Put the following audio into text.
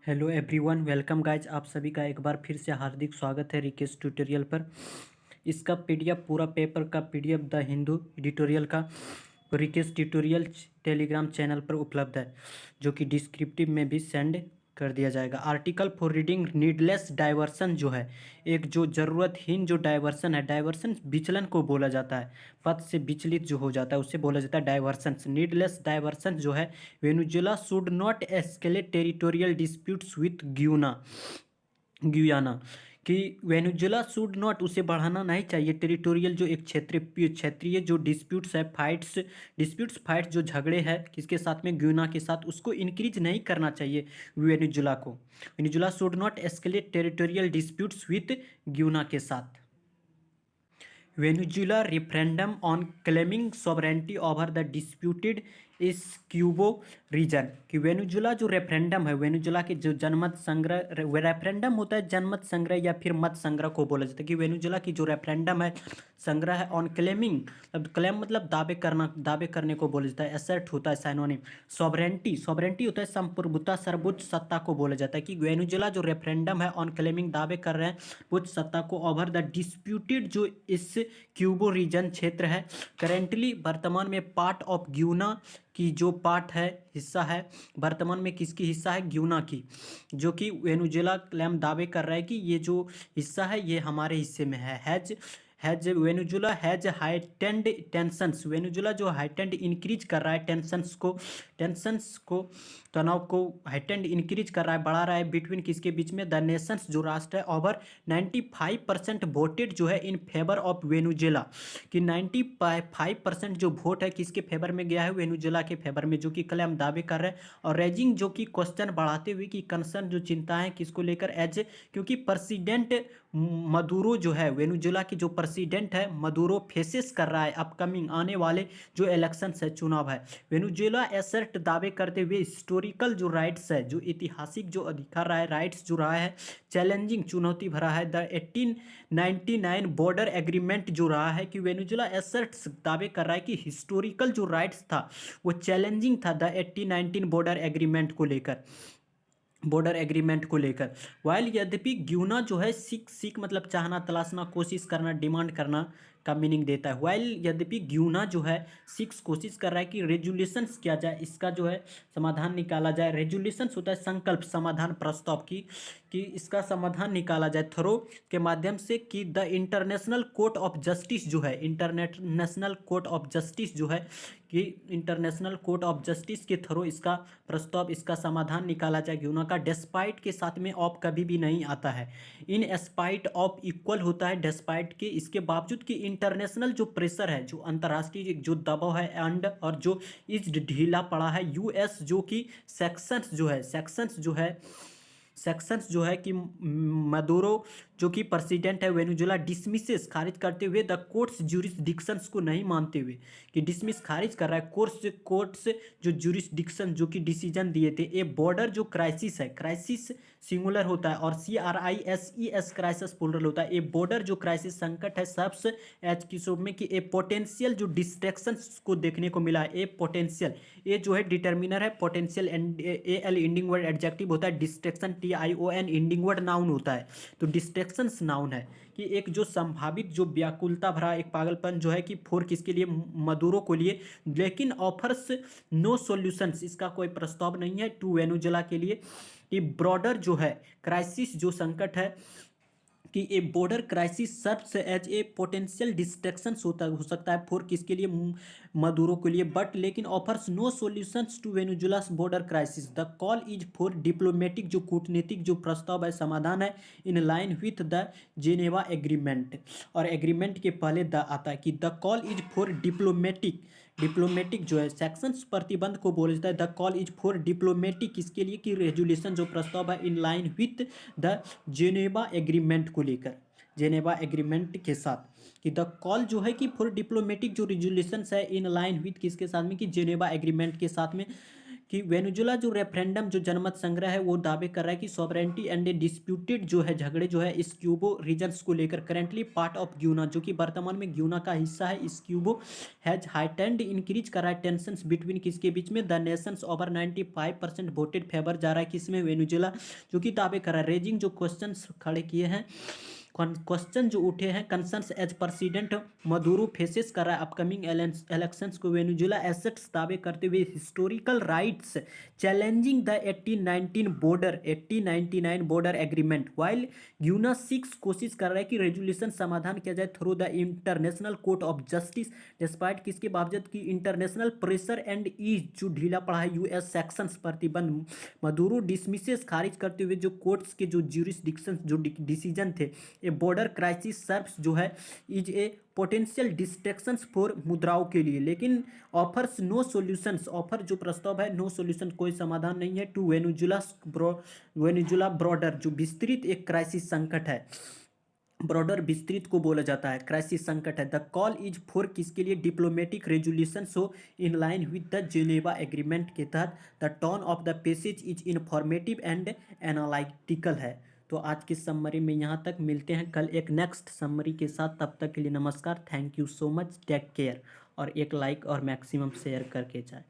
Hello everyone, welcome guys. आप सभी का एक बार फिर से हार्दिक स्वागत है रिकेश ट्यूटोरियल पर। इसका पीडीएफ, पूरा पेपर का पीडीएफ द हिंदू एडिटोरियल का रिकेश ट्यूटोरियल टेलीग्राम चैनल पर उपलब्ध है, जो कि डिस्क्रिप्टिव में भी सेंड कर दिया जाएगा। Article for reading needless diversion जो है, एक जो ज़रूरतहीन जो डाइवर्सन है, डाइवर्सन विचलन को बोला जाता है। पथ से विचलित जो हो जाता है उसे बोला जाता है डाइवर्सन। नीडलेस डाइवर्सन जो है, Venezuela should not escalate territorial disputes with Guyana, कि वेनेजुएला शुड नॉट, उसे बढ़ाना नहीं चाहिए टेरिटोरियल, जो एक क्षेत्रीय क्षेत्रीय जो डिस्प्यूट्स है, फाइट्स जो झगड़े हैं किसके साथ में, गुयाना के साथ, उसको इंक्रीज नहीं करना चाहिए वेनेजुएला को। Venezuela should not escalate territorial disputes with Guyana के साथ। Venezuela referendum on claiming sovereignty over the disputed इस क्यूबो रीजन, कि वेनेजुएला जो रेफरेंडम है, वेनेजुएला के जो जनमत संग्रह, रेफरेंडम होता है जनमत संग्रह या फिर मत संग्रह को बोला जाता है, कि वेनेजुएला की जो रेफरेंडम है, संग्रह है ऑन क्लेमिंग, अब क्लेम मतलब दावे करना, दावे करने को बोला जाता है। एसेट होता है साइनोनिम। सॉवरेंटी होता है संप्रभुता, सर्वोच्च सत्ता को बोला जाता है, कि वेनेजुएला जो रेफरेंडम है ऑन क्लेमिंग, दावे कर रहे हैं उच्च सत्ता को ओवर द डिस्प्यूटेड, जो इस क्यूबो रीजन क्षेत्र है, करेंटली वर्तमान में पार्ट ऑफ ग्यूना की, जो पार्ट है, हिस्सा है, वर्तमान में किसकी हिस्सा है, ग्यूना की, जो कि वेनेजुएला क्लेम दावे कर रहा है कि ये जो हिस्सा है ये हमारे हिस्से में है। Has Venezuela has heightened tensions, Venezuela जो हाइटेंड इंक्रीज कर रहा है टेंशंस को, तनाव को हाइटेंड इंक्रीज कर रहा है, बढ़ा रहा है, बिटवीन किसके बीच में, द नेशंस जो राष्ट्र है, ओवर 95% वोटेड जो है इन फेवर ऑफ वेनेजुएला, कि 95% जो वोट है किसके फेवर में गया है, वेनेजुएला के फेवर में, जो कि क्लेम दावे कर रहे हैं। और रेजिंग जो कि क्वेश्चन बढ़ाते हुए कि कंसर्न जो चिंता है किसको लेकर, एज, क्योंकि प्रेसिडेंट मदुरो जो है, वेनेजुएला की जो प्रेसिडेंट है मदुरो, फेसेस कर रहा है अपकमिंग आने वाले जो इलेक्शंस है, चुनाव है। वेनेजुएला एसर्ट दावे करते हुए हिस्टोरिकल जो राइट्स है, जो ऐतिहासिक जो अधिकार रहा है, राइट्स जो रहा है, चैलेंजिंग चुनौती भरा है द 1899 बॉर्डर एग्रीमेंट जो रहा है, कि वेनेजुएला एसर्ट्स दावे कर रहा है कि हिस्टोरिकल जो राइट्स था वो चैलेंजिंग था द 1819 बॉर्डर एग्रीमेंट को लेकर। वाइल यद्यपि ग्यूना जो है, सीख मतलब चाहना, तलाशना, कोशिश करना, डिमांड करना का मीनिंग देता है। वाइल यद्यपि ग्यूना जो है सिक्स कोशिश कर रहा है कि रेजुलेशंस किया जाए, इसका जो है समाधान निकाला जाए। रेजुलेशंस होता है संकल्प, समाधान, प्रस्ताव की, कि इसका समाधान निकाला जाए थ्रो के माध्यम से, कि the International Court of justice जो है, इंटरनेशनल कोर्ट ऑफ जस्टिस जो है, कि इंटरनेशनल कोर्ट ऑफ जस्टिस के थ्रू इसका प्रस्ताव, इसका समाधान निकाला जाए ग्यूना का। डेस्पाइट के साथ में ऑफ कभी भी नहीं आता है, इन एस्पाइट ऑफ इक्वल होता है डेस्पाइट के, इसके बावजूद कि इंटरनेशनल जो प्रेशर है, जो अंतर्राष्ट्रीय जो दबाव है, एंड और जो इस ढीला पड़ा है यूएस, जो कि सेक्शंस जो है कि मदुरो जो कि प्रेसिडेंट है वेनेजुएला, डिसमिसेस खारिज करते हुए द कोर्ट्स ज्यूरिसडिक्शंस को नहीं मानते हुए, कि डिसमिस खारिज कर रहा है कोर्ट्स जो ज्यूरिसडिक्शन, जो कि डिसीजन दिए थे। ए बॉर्डर जो क्राइसिस है, क्राइसिस सिंगुलर होता है और CRISES क्राइसिस प्लुरल होता है। ए बॉर्डर जो क्राइसिस संकट है, सबस एच की शोभ में, कि ए पोटेंशियल जो डिस्ट्रैक्शंस को देखने को मिला है, ए पोटेंशियल, ए जो है डिटर्मिनर है, potential AL ending word adjective होता है, distraction TION ending word noun होता है, तो डिस्ट्रैक्शंस नाउन है, कि एक जो संभावित जो व्याकुलता भरा एक पागलपन जो है, कि फोर किसके लिए, मदुरो को लिए, लेकिन ऑफर्स नो सॉल्यूशंस, इसका कोई प्रस्ताव नहीं है टू वेनेजुएला के लिए, कि ब्रॉडर जो है क्राइसिस जो संकट है, कि a border crisis serves as a potential distraction हो सकता है फॉर किसके लिए, मदुरो के लिए, बट लेकिन offers no solutions to Venezuela's border crisis. The call is for diplomatic, जो कूटनीतिक जो प्रस्ताव है, समाधान है, in line with the Geneva agreement, और एग्रीमेंट के पहले द आता है, कि the call is for diplomatic जो है, सेक्शंस प्रतिबंध को बोला जाता है। The call is for diplomatic इसके लिए, कि रेजुलेशन जो प्रस्ताव है, in line with the Geneva agreement को लेकर, जेनेवा एग्रीमेंट के साथ, कि द कॉल जो है कि फॉर डिप्लोमेटिक जो रेजुलेशन है, इन लाइन विथ किसके साथ में, कि जेनेवा एग्रीमेंट के साथ में, कि वेनेजुला जो रेफरेंडम जो जनमत संग्रह है वो दावे कर रहा है कि सॉवरेंटी एंड ए डिस्प्यूटेड जो है झगड़े जो है इस क्यूबो रीजन्स को लेकर करेंटली पार्ट ऑफ ग्यूना जो कि वर्तमान में ग्यूना का हिस्सा है। इस क्यूबो हैज हाइटेंड इंक्रीज कर रहा है टेंशंस बिटवीन किसके बीच में, the Nations over 95% voted favour जा रहा है किसमें, वेनेजुला, जो कि दावे कर रहा है। रेजिंग जो क्वेश्चन खड़े किए हैं, क्वेश्चन जो उठे हैं, concerns as President Maduro faces कर रहा है अपकमिंग इलेक्शंस को। वेनेजुला एसेट्स दावे करते हुए historical rights challenging the 1899 border agreement, while Guyana seeks कोशिश कर रहा है कि रेजुलेशन समाधान किया जाए through the International Court of Justice, despite किसके बावजूद कि इंटरनेशनल प्रेशर एंड ईज जो ढीला पड़ा है यूएस सेक्शंस प्रतिबंध। मदुरो डिसमिसेस खारिज करते हुए जो कोर्ट्स के जो ज्यूरिसडिक्शन जो डिसीजन थे, ए बॉर्डर क्राइसिस सर्व्स जो है is a potential distractions for मुद्राओं के लिए, लेकिन ऑफर्स नो सॉल्यूशंस, ऑफर जो प्रस्ताव है नो सॉल्यूशन, कोई समाधान नहीं है टू वेनेजुला ब्रॉडर जो विस्तृत एक क्राइसिस संकट है। ब्रॉडर विस्तृत को बोला जाता है क्राइसिस संकट है। द कॉल इज फॉर किसके लिए, diplomatic resolution so in line with the Geneva agreement के तहत। The tone of the passage is informative and analytical है। तो आज की समरी में यहाँ तक, मिलते हैं कल एक नेक्स्ट समरी के साथ, तब तक के लिए नमस्कार, thank you so much, take care, और एक लाइक और मैक्सिमम शेयर करके जाए।